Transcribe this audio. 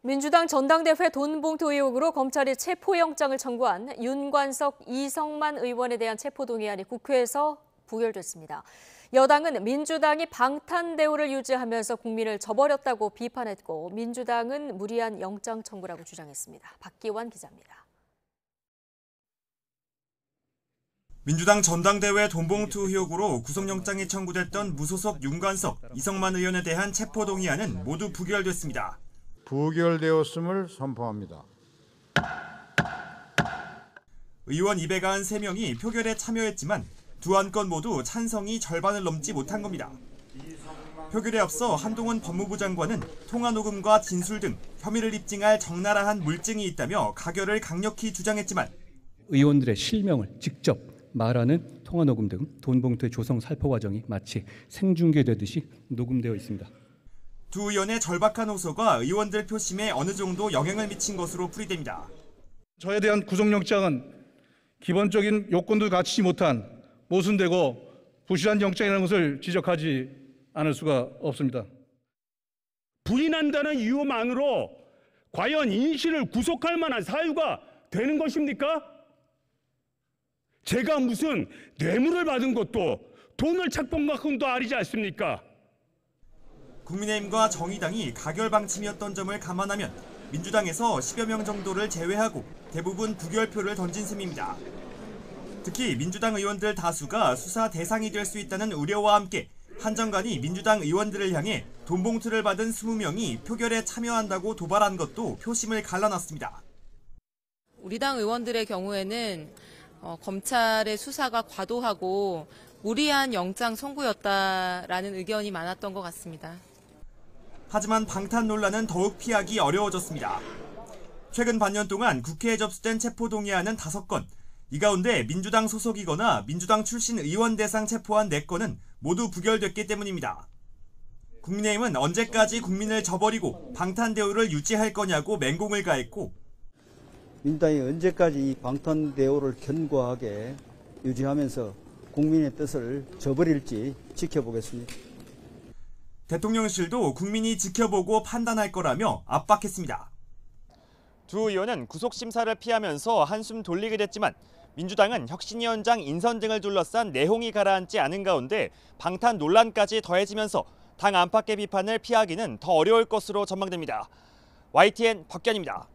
민주당 전당대회 돈봉투 의혹으로 검찰이 체포영장을 청구한 윤관석, 이성만 의원에 대한 체포동의안이 국회에서 부결됐습니다. 여당은 민주당이 방탄대우를 유지하면서 국민을 저버렸다고 비판했고 민주당은 무리한 영장 청구라고 주장했습니다. 박기환 기자입니다. 민주당 전당대회 돈봉투 의혹으로 구속영장이 청구됐던 무소속 윤관석, 이성만 의원에 대한 체포동의안은 모두 부결됐습니다. 부결되었음을 선포합니다. 의원 293명이 표결에 참여했지만 두 안건 모두 찬성이 절반을 넘지 못한 겁니다. 표결에 앞서 한동훈 법무부 장관은 통화녹음과 진술 등 혐의를 입증할 적나라한 물증이 있다며 가결을 강력히 주장했지만 의원들의 실명을 직접 말하는 통화녹음 등 돈봉투의 조성 살포 과정이 마치 생중계되듯이 녹음되어 있습니다. 두 의원의 절박한 호소가 의원들 표심에 어느 정도 영향을 미친 것으로 풀이됩니다. 저에 대한 구속영장은 기본적인 요건도 갖추지 못한 모순되고 부실한 영장이라는 것을 지적하지 않을 수가 없습니다. 부인한다는 이유만으로 과연 인 씨를 구속할 만한 사유가 되는 것입니까? 제가 무슨 뇌물을 받은 것도 돈을 착복한 것도 아니지 않습니까? 국민의힘과 정의당이 가결 방침이었던 점을 감안하면 민주당에서 10여 명 정도를 제외하고 대부분 부결표를 던진 셈입니다. 특히 민주당 의원들 다수가 수사 대상이 될 수 있다는 우려와 함께 한정관이 민주당 의원들을 향해 돈봉투를 받은 20명이 표결에 참여한다고 도발한 것도 표심을 갈라놨습니다. 우리 당 의원들의 경우에는 검찰의 수사가 과도하고 무리한 영장 청구였다라는 의견이 많았던 것 같습니다. 하지만 방탄 논란은 더욱 피하기 어려워졌습니다. 최근 반년 동안 국회에 접수된 체포동의안은 5건, 이 가운데 민주당 소속이거나 민주당 출신 의원 대상 체포한 4건은 모두 부결됐기 때문입니다. 국민의힘은 언제까지 국민을 저버리고 방탄대우를 유지할 거냐고 맹공을 가했고 민주당이 언제까지 이 방탄대우를 견고하게 유지하면서 국민의 뜻을 저버릴지 지켜보겠습니다. 대통령실도 국민이 지켜보고 판단할 거라며 압박했습니다. 두 의원은 구속심사를 피하면서 한숨 돌리게 됐지만 민주당은 혁신위원장 인선 등을 둘러싼 내홍이 가라앉지 않은 가운데 방탄 논란까지 더해지면서 당 안팎의 비판을 피하기는 더 어려울 것으로 전망됩니다. YTN 박기환입니다.